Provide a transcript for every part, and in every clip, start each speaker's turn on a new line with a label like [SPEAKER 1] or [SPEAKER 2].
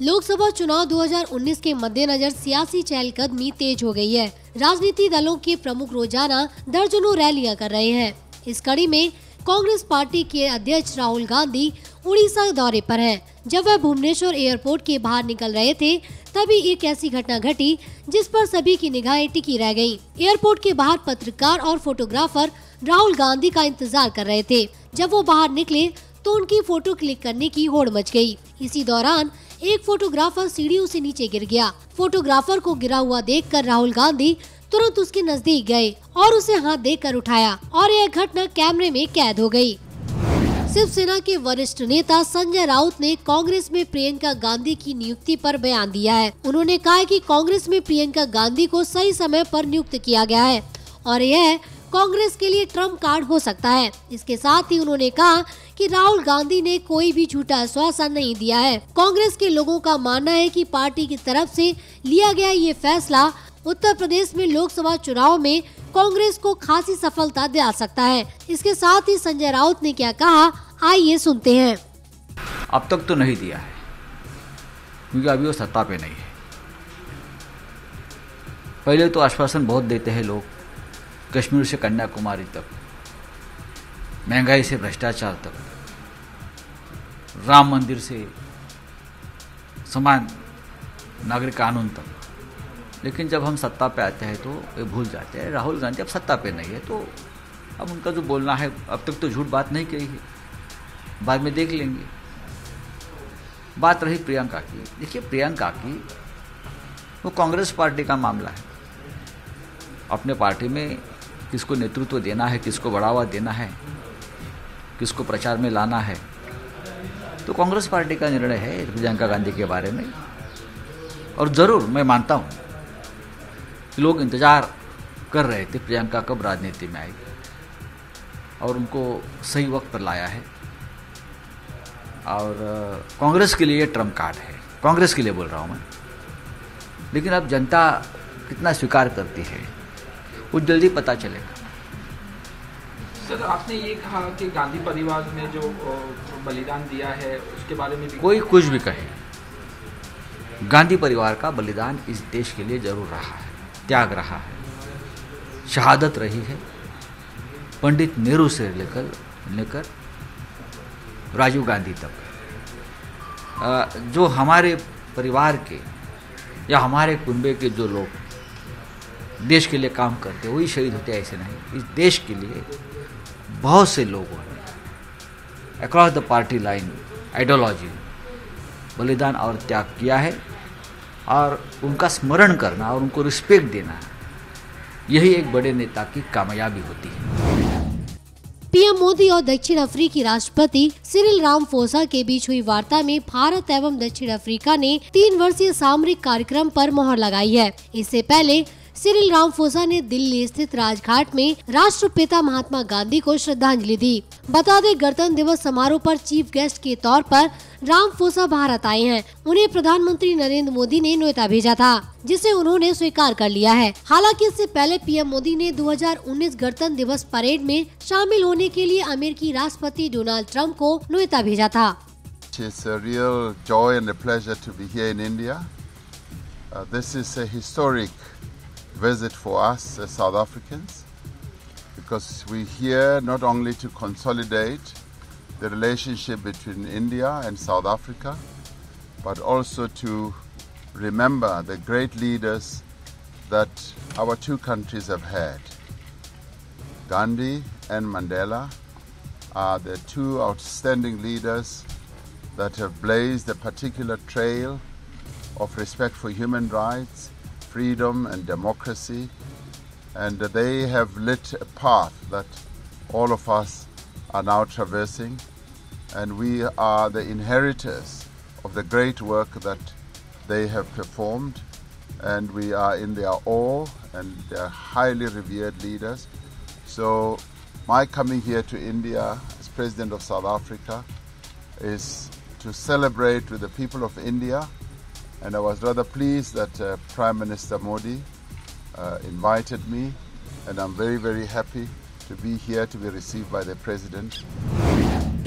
[SPEAKER 1] लोकसभा चुनाव 2019 के मद्देनजर सियासी चहलकदमी तेज हो गई है। राजनीतिक दलों के प्रमुख रोजाना दर्जनों रैलियां कर रहे हैं। इस कड़ी में कांग्रेस पार्टी के अध्यक्ष राहुल गांधी उड़ीसा दौरे पर हैं। जब वह भुवनेश्वर एयरपोर्ट के बाहर निकल रहे थे, तभी एक ऐसी घटना घटी जिस पर सभी की निगाहें टिकी रह गयीं। एयरपोर्ट के बाहर पत्रकार और फोटोग्राफर राहुल गांधी का इंतजार कर रहे थे। जब वो बाहर निकले तो उनकी फोटो क्लिक करने की होड़ मच गई। इसी दौरान एक फोटोग्राफर सीढ़ियों से नीचे गिर गया। फोटोग्राफर को गिरा हुआ देखकर राहुल गांधी तुरंत उसके नजदीक गए और उसे हाथ देकर उठाया और यह घटना कैमरे में कैद हो गई। शिवसेना के वरिष्ठ नेता संजय राउत ने कांग्रेस में प्रियंका गांधी की नियुक्ति पर बयान दिया है। उन्होंने कहा कि कांग्रेस में प्रियंका गांधी को सही समय पर नियुक्त किया गया है और यह कांग्रेस के लिए ट्रम्प कार्ड हो सकता है। इसके साथ ही उन्होंने कहा कि राहुल गांधी ने कोई भी झूठा आश्वासन नहीं दिया है। कांग्रेस के लोगों का मानना है कि पार्टी की तरफ से लिया गया ये फैसला उत्तर प्रदेश में लोकसभा चुनाव में कांग्रेस को खासी सफलता दिला सकता है। इसके साथ ही संजय राउत ने क्या कहा, आइए सुनते हैं।
[SPEAKER 2] अब तक तो नहीं दिया है क्योंकि अभी वो सत्ता पे नहीं है। पहले तो आश्वासन बहुत देते हैं लोग, कश्मीर से कन्याकुमारी तक, महंगाई से भ्रष्टाचार तक, राम मंदिर से समान नागरिक कानून तक। लेकिन जब हम सत्ता पे आते हैं तो ये भूल जाते हैं। राहुल गांधी अब सत्ता पे नहीं है तो अब उनका जो बोलना है, अब तक तो झूठ बात नहीं कही है, बाद में देख लेंगे। बात रही प्रियंका की, देखिए प्रियंका की वो कांग्रेस पार्टी का मामला है। अपने पार्टी में किसको नेतृत्व देना है, किसको बढ़ावा देना है, किसको प्रचार में लाना है, तो कांग्रेस पार्टी का निर्णय है प्रियंका गांधी के बारे में। और ज़रूर मैं मानता हूँ कि लोग इंतज़ार कर रहे थे प्रियंका कब राजनीति में आएगी, और उनको सही वक्त पर लाया है। और कांग्रेस के लिए ट्रम्प कार्ड है, कांग्रेस के लिए बोल रहा हूँ मैं। लेकिन अब जनता कितना स्वीकार करती है वो जल्दी पता चलेगा।
[SPEAKER 3] सर, आपने ये कहा कि गांधी परिवार ने जो बलिदान दिया है उसके बारे में भी
[SPEAKER 2] कोई कुछ भी कहे, गांधी परिवार का बलिदान इस देश के लिए जरूर रहा है, त्याग रहा है, शहादत रही है। पंडित नेहरू से लेकर राजीव गांधी तक, जो हमारे परिवार के या हमारे कुनबे के जो लोग देश के लिए काम करते वही शहीद होते, ऐसे नहीं। इस देश के लिए बहुत से लोगों ने across the party line ideology बलिदान और त्याग किया है, और उनका स्मरण करना और उनको रिस्पेक्ट देना, यही एक बड़े नेता की कामयाबी होती है।
[SPEAKER 1] पीएम मोदी और दक्षिण अफ्रीकी राष्ट्रपति सिरिल रामाफोसा के बीच हुई वार्ता में भारत एवं दक्षिण अफ्रीका ने 3 वर्षीय सामरिक कार्यक्रम पर मोहर लगाई है। इससे पहले सिरिल रामाफोसा ने दिल्ली स्थित राजघाट में राष्ट्रपिता महात्मा गांधी को श्रद्धांजलि दी। बता दें, गणतंत्र दिवस समारोह पर चीफ गेस्ट के तौर पर रामाफोसा भारत आए हैं। उन्हें प्रधानमंत्री नरेंद्र मोदी ने न्योता भेजा था, जिसे उन्होंने स्वीकार कर लिया है। हालांकि इससे पहले पीएम मोदी ने 2019 गणतंत्र दिवस परेड में शामिल होने के लिए अमेरिकी राष्ट्रपति डोनाल्ड ट्रंप को न्योता भेजा था।
[SPEAKER 4] It's a real joy and a pleasure to be here in India. This is a historic visit for us as South Africans, because we're here not only to consolidate the relationship between India and South Africa, but also to remember the great leaders that our two countries have had. Gandhi and Mandela are the two outstanding leaders that have blazed a particular trail of respect for human rights, freedom and democracy, and they have lit a path that all of us are now traversing, and we are the inheritors of the great work that they have performed, and we are in their awe, and they are highly revered leaders. So my coming here to India as President of South Africa is to celebrate with the people of India. And I was rather pleased that Prime Minister Modi invited me, and I'm very, very happy to be here to be received by the President.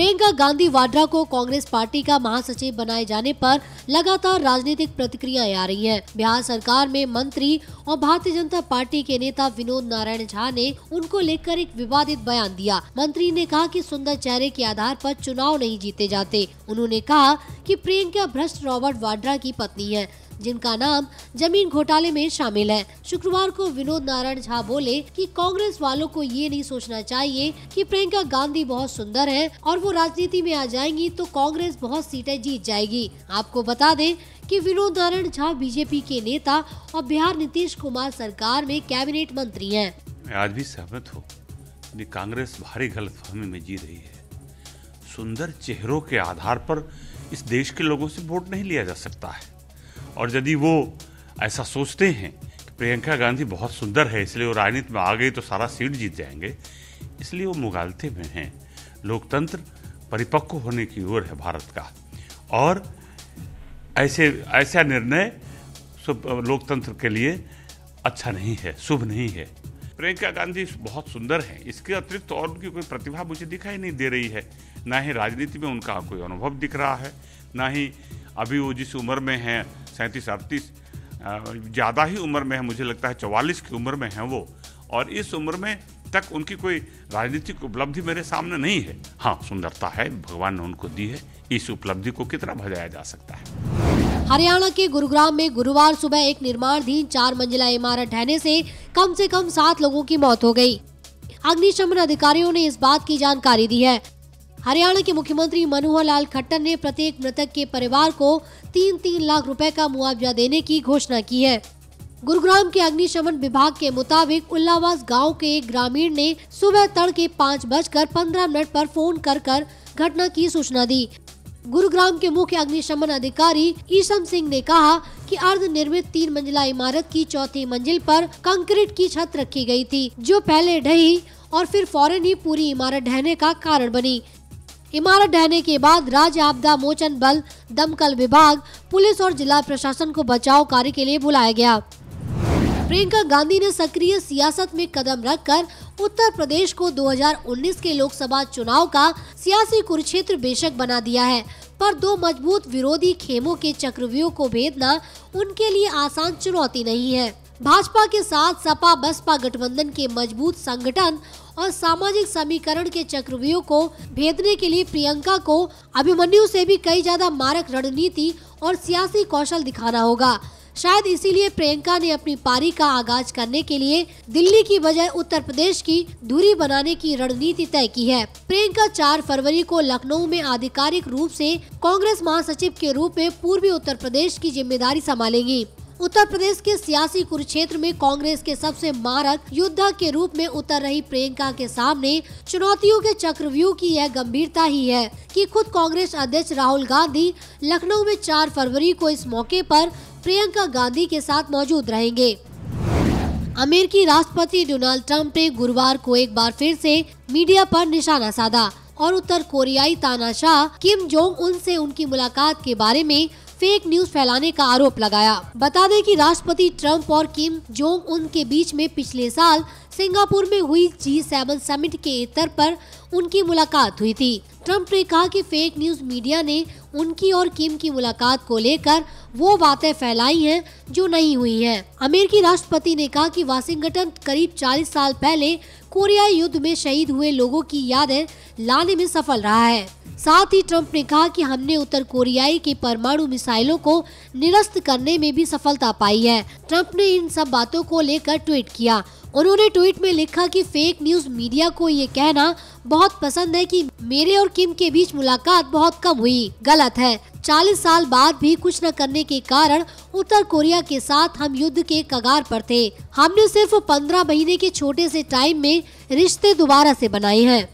[SPEAKER 1] Priyanka Gandhi Vadra को Congress party का महासचिव बनाए जाने पर लगातार राजनीतिक प्रतिक्रियाएं आ रही हैं। बिहार सरकार में मंत्री और भारतीय जनता पार्टी के नेता विनोद नारायण झा ने उनको लेकर एक विवादित बयान दिया। मंत्री ने कहा कि सुंदर चेहरे के आधार पर चुनाव नहीं जीते जाते। उन्होंने कहा कि प्रियंका भ्रष्ट रॉबर्ट वाड्रा की पत्नी है, जिनका नाम जमीन घोटाले में शामिल है। शुक्रवार को विनोद नारायण झा बोले कि कांग्रेस वालों को ये नहीं सोचना चाहिए कि प्रियंका गांधी बहुत सुंदर है और वो राजनीति में आ जाएंगी तो कांग्रेस बहुत सीटें जीत जाएगी। आपको बता दें कि विनोद नारायण झा बीजेपी के नेता और बिहार नीतीश कुमार सरकार में कैबिनेट मंत्री हैं।
[SPEAKER 5] मैं आज भी सहमत हूँ कि कांग्रेस भारी गलतफहमी में जी रही है। सुंदर चेहरों के आधार पर इस देश के लोगों से वोट नहीं लिया जा सकता है, और यदि वो ऐसा सोचते हैं कि प्रियंका गांधी बहुत सुंदर है इसलिए वो राजनीति में आ गई तो सारा सीट जीत जाएंगे, इसलिए वो मुगालते में हैं। लोकतंत्र परिपक्व होने की ओर है भारत का, और ऐसा निर्णय लोकतंत्र के लिए अच्छा नहीं है, शुभ नहीं है। प्रियंका गांधी बहुत सुंदर है, इसके अतिरिक्त तो और उनकी कोई प्रतिभा मुझे दिखाई नहीं दे रही है। ना ही राजनीति में उनका कोई अनुभव दिख रहा है, ना ही अभी वो जिस उम्र में है 37-38 ज़्यादा ही उम्र में है, मुझे लगता है 44 की उम्र में है वो, और इस उम्र में तक उनकी कोई राजनीतिक उपलब्धि मेरे सामने नहीं है। हाँ, सुंदरता है, भगवान ने उनको दी है, इस उपलब्धि को कितना भजाया जा सकता है।
[SPEAKER 1] हरियाणा के गुरुग्राम में गुरुवार सुबह एक निर्माणाधीन 4 मंजिला इमारत ढहने से कम 7 लोगों की मौत हो गई। अग्निशमन अधिकारियों ने इस बात की जानकारी दी है। हरियाणा के मुख्यमंत्री मनोहर लाल खट्टर ने प्रत्येक मृतक के परिवार को 3-3 लाख रुपए का मुआवजा देने की घोषणा की है। गुरुग्राम के अग्निशमन विभाग के मुताबिक उल्लावास गांव के एक ग्रामीण ने सुबह तड़के 5:15 पर फोन कर घटना की सूचना दी। गुरुग्राम के मुख्य अग्निशमन अधिकारी ईशम सिंह ने कहा कि अर्ध निर्मित 3 मंजिला इमारत की 4थी मंजिल पर कंक्रीट की छत रखी गई थी, जो पहले ढही और फिर फौरन ही पूरी इमारत ढहने का कारण बनी। इमारत ढहने के बाद राज्य आपदा मोचन बल, दमकल विभाग, पुलिस और जिला प्रशासन को बचाव कार्य के लिए बुलाया गया। प्रियंका गांधी ने सक्रिय सियासत में कदम रखकर उत्तर प्रदेश को 2019 के लोकसभा चुनाव का सियासी कुरुक्षेत्र बेशक बना दिया है, पर 2 मजबूत विरोधी खेमों के चक्रव्यूह को भेदना उनके लिए आसान चुनौती नहीं है। भाजपा के साथ सपा बसपा गठबंधन के मजबूत संगठन और सामाजिक समीकरण के चक्रव्यूह को भेदने के लिए प्रियंका को अभिमन्यु से भी कई ज्यादा मारक रणनीति और सियासी कौशल दिखाना होगा। शायद इसीलिए प्रियंका ने अपनी पारी का आगाज करने के लिए दिल्ली की बजाय उत्तर प्रदेश की दूरी बनाने की रणनीति तय की है। प्रियंका 4 फरवरी को लखनऊ में आधिकारिक रूप से कांग्रेस महासचिव के रूप में पूर्वी उत्तर प्रदेश की जिम्मेदारी संभालेंगी। उत्तर प्रदेश के सियासी कुरुक्षेत्र में कांग्रेस के सबसे मारक योद्धा के रूप में उतर रही प्रियंका के सामने चुनौतियों के चक्रव्यूह की यह गंभीरता ही है कि खुद कांग्रेस अध्यक्ष राहुल गांधी लखनऊ में 4 फरवरी को इस मौके पर प्रियंका गांधी के साथ मौजूद रहेंगे। अमेरिकी राष्ट्रपति डोनाल्ड ट्रंप ने गुरुवार को एक बार फिर से मीडिया पर निशाना साधा और उत्तर कोरियाई तानाशाह किम जोंग उन से उनकी मुलाकात के बारे में फेक न्यूज फैलाने का आरोप लगाया। बता दें कि राष्ट्रपति ट्रंप और किम जोंग उन के बीच में पिछले साल सिंगापुर में हुई G7 समिट के स्तर पर उनकी मुलाकात हुई थी। ट्रंप ने कहा कि फेक न्यूज मीडिया ने उनकी और किम की मुलाकात को लेकर वो बातें फैलाई हैं जो नहीं हुई हैं। अमेरिकी राष्ट्रपति ने कहा कि वाशिंगटन करीब 40 साल पहले कोरियाई युद्ध में शहीद हुए लोगों की यादें लाने में सफल रहा है। साथ ही ट्रंप ने कहा कि हमने उत्तर कोरियाई की परमाणु मिसाइलों को निरस्त करने में भी सफलता पाई है। ट्रंप ने इन सब बातों को लेकर ट्वीट किया। उन्होंने ट्वीट में लिखा कि फेक न्यूज मीडिया को ये कहना बहुत पसंद है कि मेरे और किम के बीच मुलाकात बहुत कम हुई। गलत है। 40 साल बाद भी कुछ न करने के कारण उत्तर कोरिया के साथ हम युद्ध के कगार पर थे। हमने सिर्फ 15 महीने के छोटे से टाइम में रिश्ते दोबारा से बनाए हैं।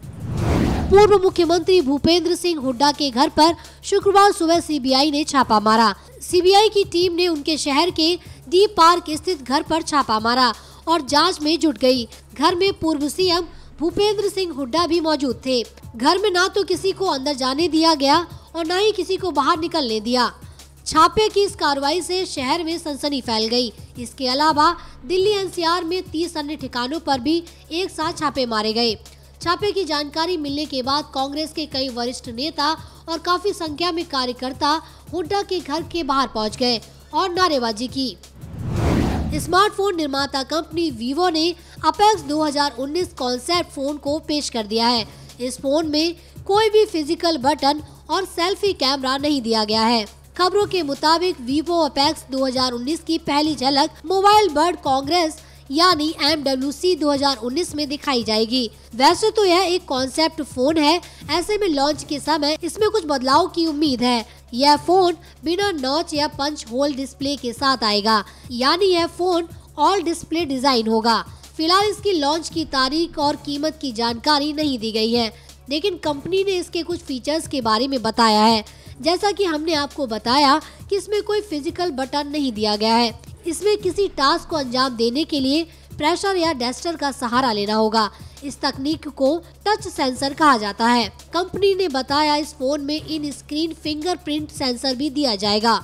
[SPEAKER 1] पूर्व मुख्यमंत्री भूपेंद्र सिंह हुड्डा के घर पर शुक्रवार सुबह सीबीआई ने छापा मारा। सीबीआई की टीम ने उनके शहर के डी पार्क स्थित घर पर छापा मारा और जांच में जुट गई। घर में पूर्व सीएम भूपेंद्र सिंह हुड्डा भी मौजूद थे। घर में ना तो किसी को अंदर जाने दिया गया और न ही किसी को बाहर निकलने दिया। छापे की इस कार्रवाई से शहर में सनसनी फैल गई। इसके अलावा दिल्ली एनसीआर में 30 अन्य ठिकानों पर भी एक साथ छापे मारे गए। छापे की जानकारी मिलने के बाद कांग्रेस के कई वरिष्ठ नेता और काफी संख्या में कार्यकर्ता हुड्डा के घर के बाहर पहुंच गए और नारेबाजी की। स्मार्टफोन निर्माता कंपनी वीवो ने अपेक्स 2019 कॉन्सेप्ट फोन को पेश कर दिया है। इस फोन में कोई भी फिजिकल बटन और सेल्फी कैमरा नहीं दिया गया है। खबरों के मुताबिक वीवो अपेक्स 2019 की पहली झलक मोबाइल वर्ल्ड कांग्रेस यानी MWC 2019 में दिखाई जाएगी। वैसे तो यह एक कॉन्सेप्ट फोन है, ऐसे में लॉन्च के समय इसमें कुछ बदलाव की उम्मीद है। यह फोन बिना नॉच या पंच होल डिस्प्ले के साथ आएगा, यानी यह फोन ऑल डिस्प्ले डिजाइन होगा। फिलहाल इसकी लॉन्च की तारीख और कीमत की जानकारी नहीं दी गई है, लेकिन कंपनी ने इसके कुछ फीचर्स के बारे में बताया है। जैसा कि हमने आपको बताया कि इसमें कोई फिजिकल बटन नहीं दिया गया है। इसमें किसी टास्क को अंजाम देने के लिए प्रेशर या डस्टर का सहारा लेना होगा। इस तकनीक को टच सेंसर कहा जाता है। कंपनी ने बताया इस फोन में इन स्क्रीन फिंगरप्रिंट सेंसर भी दिया जाएगा।